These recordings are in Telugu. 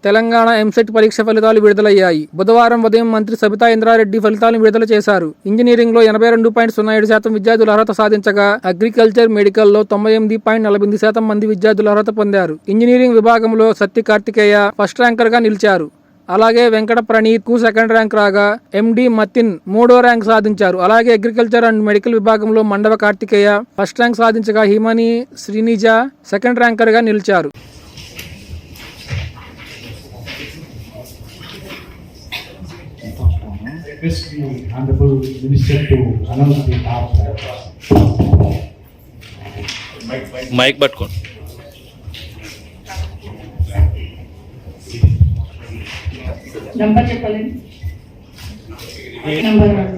తెలంగాణ ఎంసెట్ పరీక్ష ఫలితాలు విడుదలయ్యాయి. బుధవారం ఉదయం మంత్రి సబితా ఇంద్రారెడ్డి ఫలితాలను విడుదల చేశారు. ఇంజనీరింగ్లో 82.07% విద్యార్థులు అర్హత సాధించగా, అగ్రికల్చర్, మెడికల్లో 98.48% మంది విద్యార్థులు అర్హత పొందారు. ఇంజనీరింగ్ విభాగంలో సత్తి కార్తికేయ ఫస్ట్ ర్యాంకర్గా నిలిచారు. అలాగే వెంకట ప్రణీత్ కు సెకండ్ ర్యాంక్ రాగా, ఎండి మతిన్ మూడో ర్యాంక్ సాధించారు. అలాగే అగ్రికల్చర్ అండ్ మెడికల్ విభాగంలో మండవ కార్తికేయ ఫస్ట్ ర్యాంక్ సాధించగా, హిమని శ్రీనిజ సెకండ్ ర్యాంకర్ గా నిలిచారు. మైక్ పట్టుకోండి. నంబర్ చెప్పండి. Number 1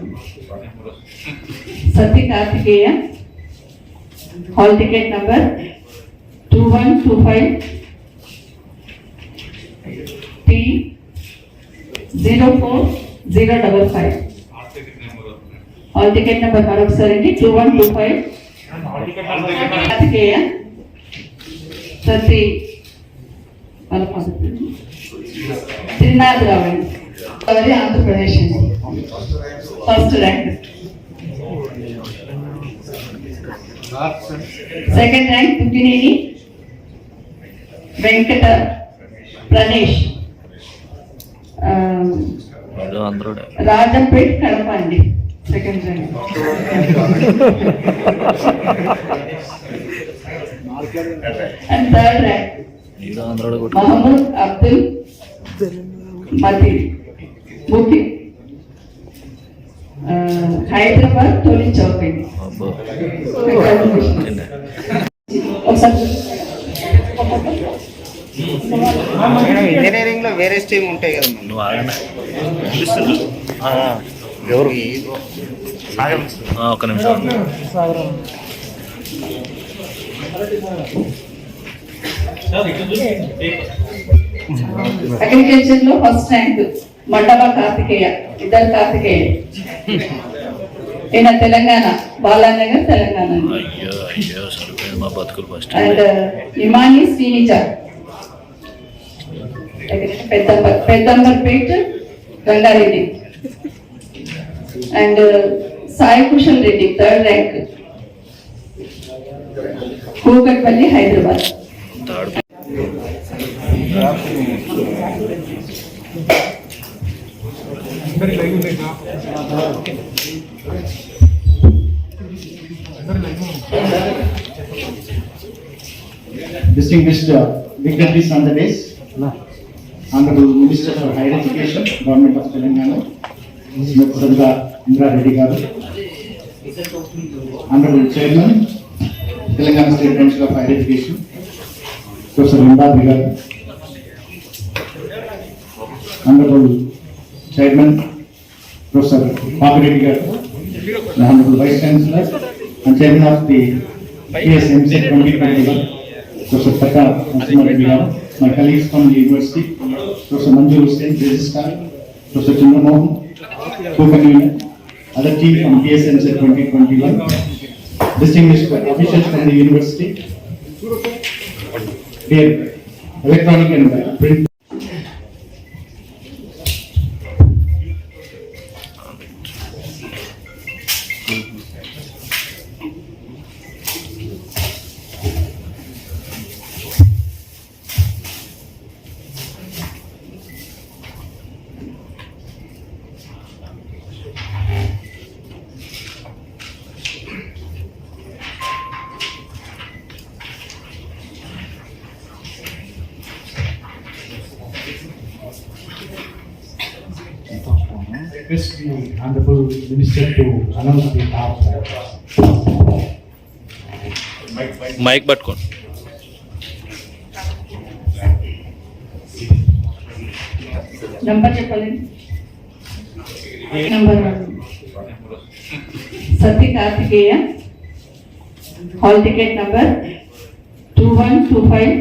Satya Karthikeya, hall ticket number 2125 T04055. Hall ticket number మరొకసారి 2125 కార్తికేయ సత్య త్రినాథ్ రావండి, Andhra Pradesh first rank. Second rank Puttineni Venkata Pranesh, Rajampet Kadapa అండి. Second rank. And third rank Mohammed Abdul Mateen, ముఖ్య హైదరాబాద్ తొలి చౌక్. ఇంజనీరింగ్ లో వేరే స్ట్రీమ్ ఉంటాయి కదా. ఎవరు ఒక నిమిషం. అగ్రికల్చర్ లో ఫస్ట్ ర్యాంక్ మండవ కార్తికేయ, ఇద్దరు కార్తికేయ. ఈయన Telangana, Balanagar Telangana. And Imani Srinija Peddamberpet Rangareddy. And Sai Kushal Reddy third rank, Kukatpally Hyderabad. Distinguished dignitaries on the days, Honorable Minister for Higher Education, Government of Telangana, Srimati Sabita Indra Reddy garu, Honorable Chairman, Telangana State Council of Higher Education, Professor Limbaji garu, Honorable Chairman, Professor Papireddy garu, Honorable Vice Chancellor and Chairman of the PSMC 2021, Professor Pata Narasimha garu, my colleagues from the university, Professor Manju Hussain, Registrar, Professor Chandramohan, co-convener, other team from PSMC 2021, distinguished officials from the university, dear electronic and print. Request the Honorable Minister to announce the top. Mic పట్టుకోండి. నంబర్ చెప్పండి. Number 1 Satya Karthikeya, hall ticket number 2125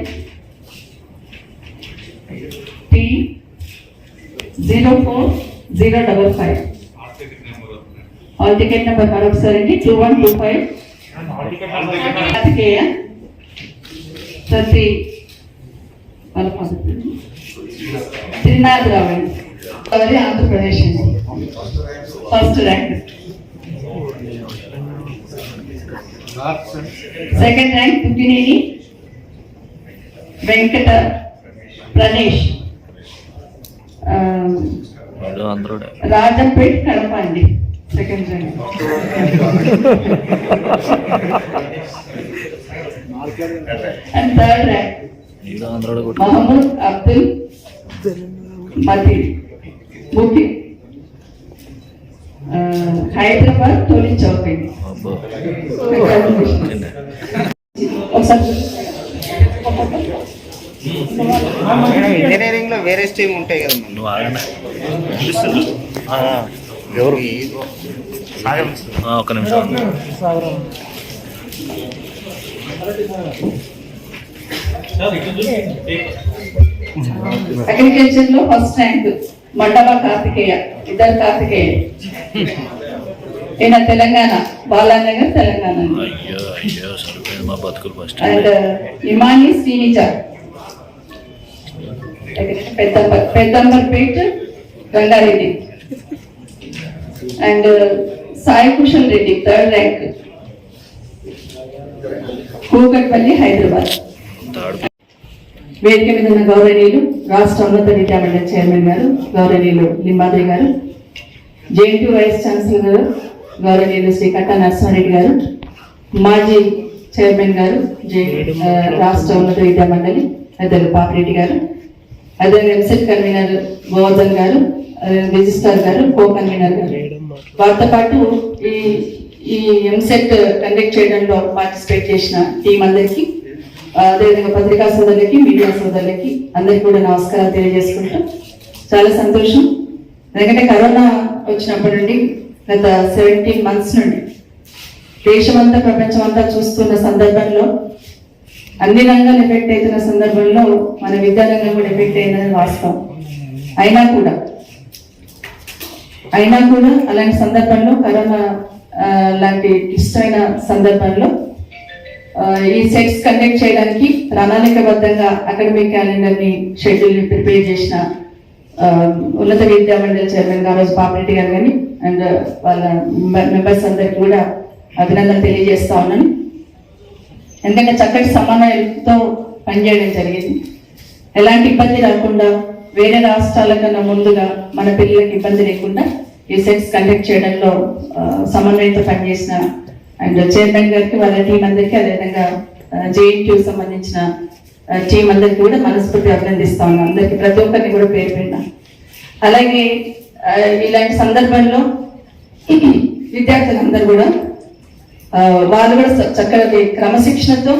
T04055. Hall ticket number మరొకసారి 2125 Karthikeya Satya Trinath Rao Andhra Pradesh first rank. Second rank Tukkineni Venkata Pranesh, Rajampet Kadapa అండి. Second rank. And third rank Mohammed Abdul Mateed, ముఖ్య హైదరాబాద్ తొలి చౌక్ అండి. ఇంజనీరింగ్ లో వేరే స్ట్రీమ్ ఉంటాయి కదా. నువ్వు ఆగనా ఎవరు ఒక్క నిమిషం. అగ్రికల్చర్ లో ఫస్ట్ ర్యాంక్ మండవ కార్తికేయ, ఇద్దరు కార్తికేయ. ఈయన తెలంగాణ, బాలానగర్ తెలంగాణ. అయ్యో అయ్యో సరిపోయింది మా బతుకులు first. And Imani Srinija Peddamberpet Rangareddy. And Sai Kushal Reddy third rank Kukatpally Hyderabad. వేదిక మీద ఉన్న గౌరవనీయులు రాష్ట్ర ఉన్నత విద్యా మండలి చైర్మన్ గారు గౌరవనీయులు లింబాద్రి గారు, జేఎన్టీ వైస్ ఛాన్సలర్ గారు గౌరవనీయులు శ్రీ కట్టా నరసింహారెడ్డి గారు, మాజీ చైర్మన్ గారు రాష్ట్ర ఉన్నత విద్యా మండలి పెద్దలు పాపిరెడ్డి గారు, అదే ఎంసెట్ కన్వీనర్ గోవర్ధన్ గారు, రిజిస్ట్రార్ గారు, కో కన్వీనర్ గారు, వారితో పాటు ఈ ఎంసెట్ కండక్ట్ చేయడంలో పార్టిసిపేట్ చేసిన టీం అందరికీ, అదేవిధంగా పత్రికా సోదరులకి, మీడియా సోదరులకి అందరికీ కూడా నమస్కారాలు తెలియజేసుకుంటాం. చాలా సంతోషం. ఎందుకంటే కరోనా వచ్చినప్పటి నుండి గత 17 months నుండి దేశమంతా ప్రపంచం అంతా చూస్తున్న సందర్భంలో, అన్ని రంగాలు ఎఫెక్ట్ అవుతున్న సందర్భంలో మన విద్యారంగం కూడా ఎఫెక్ట్ అయినది వాస్తవం. అయినా కూడా అలాంటి సందర్భంలో, కరోనా లాంటి క్లిష్టమైన సందర్భంలో ఈ సెట్స్ కండక్ట్ చేయడానికి ప్రణాళికబద్ధంగా అకాడమిక్ క్యాలెండర్ ని షెడ్యూల్ ని ప్రిపేర్ చేసిన ఉన్నత విద్యా మండలి చైర్మన్ గారు పాపిరెడ్డి గారు కానీ అండ్ వాళ్ళ మెంబర్స్ అందరికి కూడా అభినందనలు తెలియజేస్తా ఉన్నాను. ఎందుకంటే చక్కటి సమన్వయంతో పనిచేయడం జరిగింది. ఎలాంటి ఇబ్బంది రాకుండా, వేరే రాష్ట్రాల కన్నా ముందుగా మన పిల్లలకి ఇబ్బంది లేకుండా ఈ సెట్స్ కండక్ట్ చేయడంలో సమన్వయంతో పనిచేసిన అండ్ చైర్మన్ గారికి, వాళ్ళ టీం అందరికీ, అదేవిధంగా జేఎన్టీ సంబంధించిన టీం అందరికి కూడా మనస్ఫూర్తి అభినందిస్తా ఉన్నాం. అందరికి ప్రతి ఒక్కరిని కూడా పేరు పెట్టిన. అలాగే ఇలాంటి సందర్భంలో విద్యార్థులందరూ కూడా వాళ్ళు కూడా చక్కటి క్రమశిక్షణతో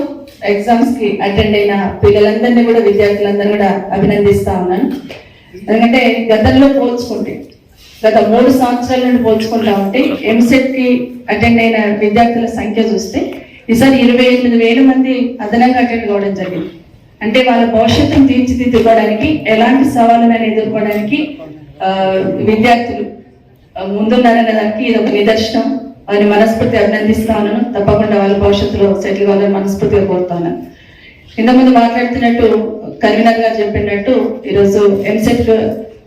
ఎగ్జామ్స్ కి అటెండ్ అయిన పిల్లలందరినీ కూడా, విద్యార్థులందరూ కూడా అభినందిస్తా ఉన్నాను. ఎందుకంటే గతంలో పోల్చుకుంటే, గత 3 సంవత్సరాల నుండి పోల్చుకుంటా ఉంటే ఎంసెట్ కి అటెండ్ అయిన విద్యార్థుల సంఖ్య చూస్తే ఈసారి 28,000 మంది అదనంగా అటెండ్ కావడం జరిగింది. అంటే వాళ్ళ భవిష్యత్తును తీర్చిదిద్దుకోవడానికి, ఎలాంటి సవాళ్ళను ఎదుర్కోవడానికి విద్యార్థులు ముందున్నారనే దానికి ఇది ఒక నిదర్శనం. వారిని మనస్ఫూర్తి అభినందిస్తా ఉన్నాను. తప్పకుండా వాళ్ళ భవిష్యత్తులో సెటిల్ కావాలని మనస్ఫూర్తిగా కోరుతా ఉన్నాను. ఇంతకుముందు మాట్లాడుతున్నట్టు కన్వీనర్ గారు చెప్పినట్టు ఈరోజు ఎంసెట్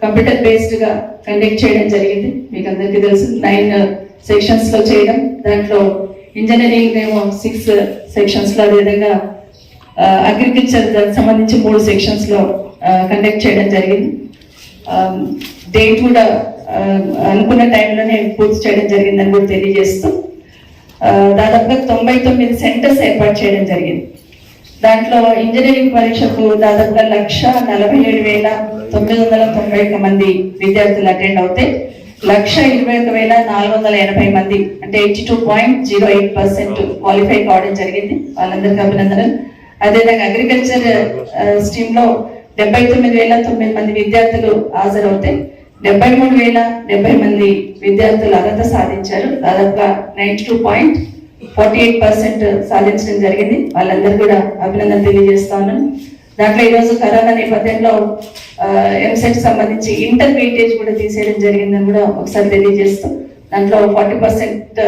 కంప్యూటర్ బేస్డ్ గా కండక్ట్ చేయడం జరిగింది. మీకు అందరికీ తెలుసు 9 sections లో చేయడం, దాంట్లో ఇంజనీరింగ్ ఏమో 6 sections లో, అదేవిధంగా అగ్రికల్చర్ దానికి సంబంధించి 3 sections లో కండక్ట్ చేయడం జరిగింది. డేట్ కూడా అనుకున్న టైంలోనే పూర్తి చేయడం జరిగిందని కూడా తెలియజేస్తూ దాదాపుగా 99 సెంటర్స్ ఏర్పాటు చేయడం జరిగింది. దాంట్లో ఇంజనీరింగ్ పరీక్షకు దాదాపుగా 1,47,991 మంది విద్యార్థులు అటెండ్ అవుతే 1,21,480 మంది, అంటే 82.08% క్వాలిఫై కావడం జరిగింది. వాళ్ళందరికీ అభినందనలు. అదేవిధంగా అగ్రికల్చర్ స్ట్రీమ్ లో 79,009 మంది విద్యార్థులు హాజరవుతే 73,070 మంది విద్యార్థులు అర్హత సాధించారు. దాదాపుగా 92.48% సాధించడం జరిగింది. వాళ్ళందరూ కూడా అభినందన తెలియజేస్తా ఉన్నాను. దాంట్లో ఈరోజు కరోనా నేపథ్యంలో ఎంసెట్ సంబంధించి ఇంటర్ వెయిటేజ్ కూడా తీసేయడం జరిగిందని కూడా ఒకసారి తెలియజేస్తూ, దాంట్లో 40%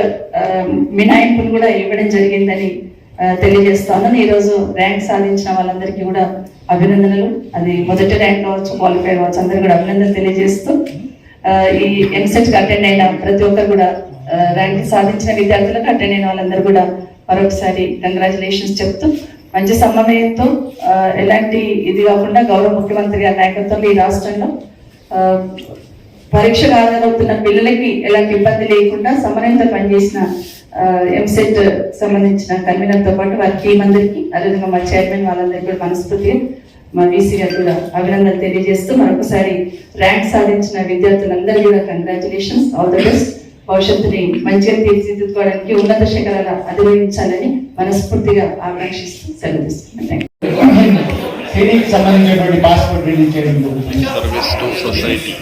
మినహాయింపును కూడా ఇవ్వడం జరిగిందని తెలియజేస్తా ఉన్నాను. ఈరోజు ర్యాంక్ సాధించిన వాళ్ళందరికీ కూడా అభినందనలు. అది మొదటి ర్యాంక్ కావచ్చు, క్వాలిఫై కావచ్చు, అందరూ కూడా అభినందనలు తెలియజేస్తూ ఈ ఎంసెట్ అటెండ్ అయిన ప్రతి ఒక్కరు కూడా ర్యాంక్ సాధించిన విద్యార్థులకు అటెండ్ అయిన వాళ్ళందరూ కూడా మరొకసారి కంగ్రాచులేషన్స్ చెప్తూ మంచి సమన్వయంతో ఎలాంటి ఇది కాకుండా గౌరవ ముఖ్యమంత్రి గారి నాయకత్వంలో ఈ రాష్ట్రంలో పరీక్షకు హాజరవుతున్న పిల్లలకి ఎలాంటి ఇబ్బంది లేకుండా సమన్వయంతో పనిచేసిన ఎంసెట్ సంబంధించిన కన్వీనర్తో పాటు వారి టీం అందరికీ, అదేవిధంగా మా చైర్మన్ వాళ్ళందరికీ కూడా మనస్ఫూర్తిగా మా వీసీ గారు కూడా అభినందనలు తెలియజేస్తూ మరొకసారి ర్యాంక్ సాధించిన విద్యార్థులందరూ కూడా కంగ్రాచులేషన్స్, ఆల్ ద బెస్ట్. భవిష్యత్తుని మంచిగా తీర్చిదిద్దుకోవడానికి ఉన్నత శిఖరాల అధిరోహించాలని మనస్ఫూర్తిగా ఆకాంక్షిస్తూ సెలవు తీసుకుంటున్నాను. సిటీకి సంబంధించినటువంటి పాస్పోర్ట్ రిలీజ్ చేయడం జరుగుతుంది. Service to society.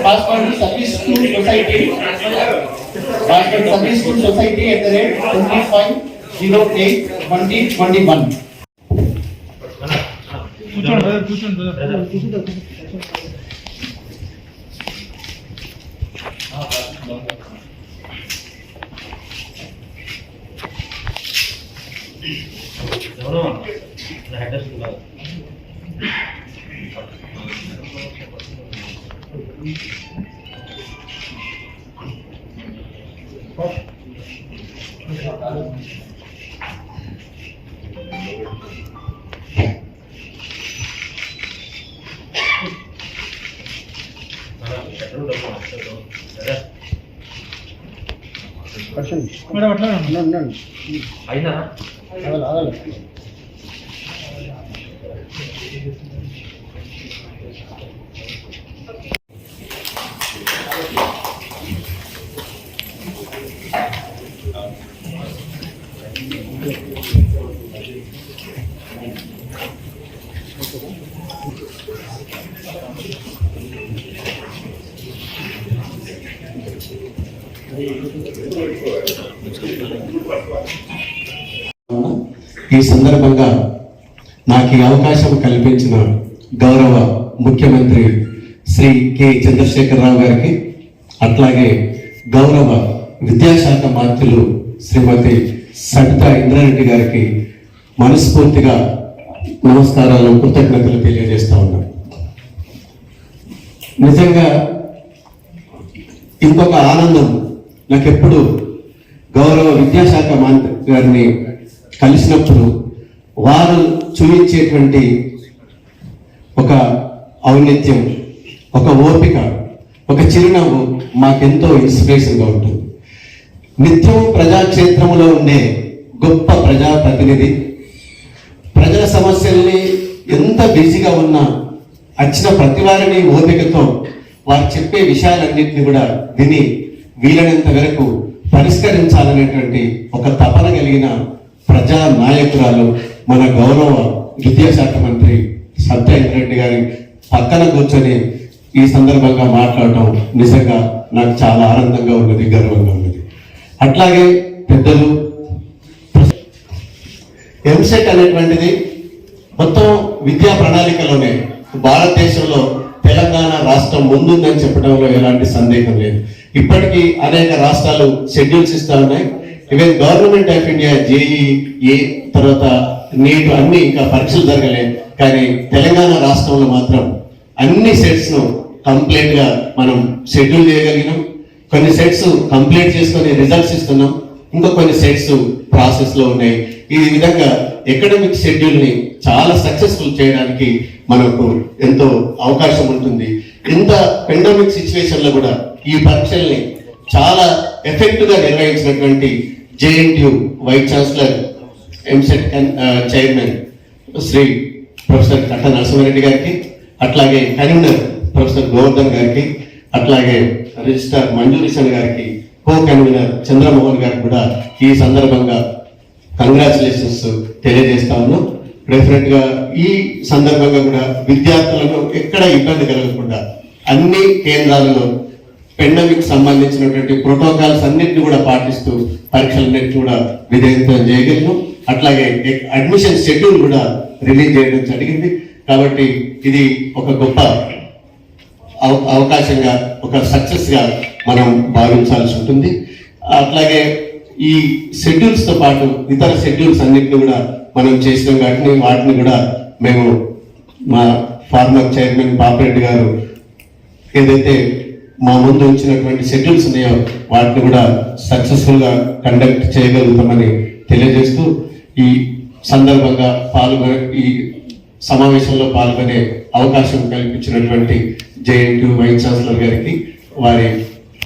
Passport service to society. Passport service to society at the rate 25/08/2021. ఈ సందర్భంగా నాకు ఈ అవకాశం కల్పించిన గౌరవ ముఖ్యమంత్రి శ్రీ కె చంద్రశేఖరరావు గారికి, అట్లాగే గౌరవ విద్యాశాఖ మంత్రులు శ్రీమతి సబితా ఇంద్రారెడ్డి గారికి మనస్ఫూర్తిగా నమస్కారాలు, కృతజ్ఞతలు తెలియజేస్తా ఉన్నాను. నిజంగా ఇంకొక ఆనందం నాకెప్పుడు గౌరవ విద్యాశాఖ మంత్రి గారిని కలిసినప్పుడు వారు చూపించేటువంటి ఒక ఔన్నత్యం, ఒక ఓపిక, ఒక చిరునవ్వు మాకెంతో ఇన్స్పిరేషన్గా ఉంటుంది. నిత్యం ప్రజాక్షేత్రంలో ఉండే గొప్ప ప్రజాప్రతినిధి, ప్రజల సమస్యల్ని ఎంత బిజీగా ఉన్నా వచ్చిన ప్రతి వారిని ఓపికతో వారు చెప్పే విషయాలన్నింటినీ కూడా విని వీలైనంత వరకు పరిష్కరించాలనేటువంటి ఒక తపన కలిగిన ప్రజా నాయకురాలు మన గౌరవ విద్యాశాఖ మంత్రి సబితా ఇంద్రారెడ్డి గారి పక్కన కూర్చొని ఈ సందర్భంగా మాట్లాడటం నిజంగా నాకు చాలా ఆనందంగా ఉన్నది, గర్వంగా ఉన్నది. అట్లాగే పెద్దలు, ఎంసెట్ అనేటువంటిది మొత్తం విద్యా ప్రణాళికలోనే భారతదేశంలో తెలంగాణ రాష్ట్రం ముందుందని చెప్పడంలో ఎలాంటి సందేహం లేదు. ఇప్పటికీ అనేక రాష్ట్రాలు షెడ్యూల్స్ ఇస్తా ఉన్నాయి. Even government of India JEE తర్వాత నీట్ అన్ని ఇంకా పరీక్షలు జరగలేదు. కానీ తెలంగాణ రాష్ట్రంలో మాత్రం అన్ని సెట్స్ ను కంప్లీట్ గా మనం షెడ్యూల్ చేయగలిగినాం. కొన్ని సెట్స్ కంప్లీట్ చేసుకొని రిజల్ట్స్ ఇస్తున్నాం, ఇంకా కొన్ని సెట్స్ ప్రాసెస్ లో ఉన్నాయి. ఈ విధంగా ఎకడమిక్ షెడ్యూల్ ని చాలా సక్సెస్ఫుల్ చేయడానికి మనకు ఎంతో అవకాశం ఉంటుంది. ఇంత పెండమిక్ సిచ్యువేషన్ లో కూడా ఈ పరీక్షల్ని చాలా ఎఫెక్టివ్ గా నిర్వహించినటువంటి JNTU vice chancellor, EAMCET chairman Shri professor Katta Narasimha Reddy గారికి, అట్లాగే కన్వీనర్ ప్రొఫెసర్ గోవర్ధన్ గారికి, అట్లాగే రిజిస్ట్రార్ మంజూరిషన్ గారికి, కో కన్వీనర్ చంద్రమోహన్ గారికి కూడా ఈ సందర్భంగా కంగ్రాచులేషన్స్ తెలియజేస్తా ఉన్నాం. డెఫినెట్ గా ఈ సందర్భంగా కూడా విద్యార్థులను ఎక్కడ ఇబ్బంది కలగకుండా అన్ని కేంద్రాలలో పెండమిక్ సంబంధించినటువంటి ప్రోటోకాల్స్ అన్నింటినీ కూడా పాటిస్తూ పరీక్షలన్నింటినీ కూడా విజయవంతం చేయగలను. అట్లాగే అడ్మిషన్ షెడ్యూల్ కూడా రిలీజ్ చేయడం జరిగింది. కాబట్టి ఇది ఒక గొప్ప అవకాశంగా ఒక సక్సెస్గా మనం భావించాల్సి ఉంటుంది. అట్లాగే ఈ షెడ్యూల్స్తో పాటు ఇతర షెడ్యూల్స్ అన్నింటినీ కూడా మనం చేసినాం కాబట్టి వాటిని కూడా మేము మా ఫార్మర్ చైర్మన్ బాపిరెడ్డి గారు ఏదైతే మా ముందు వచ్చినటువంటి షెడ్యూల్స్ ఉన్నాయో వాటిని కూడా సక్సెస్ఫుల్గా కండక్ట్ చేయగలుగుతామని తెలియజేస్తూ ఈ సందర్భంగా ఈ సమావేశంలో పాల్గొనే అవకాశం కల్పించినటువంటి JNTU వైస్ ఛాన్సలర్ గారికి వారి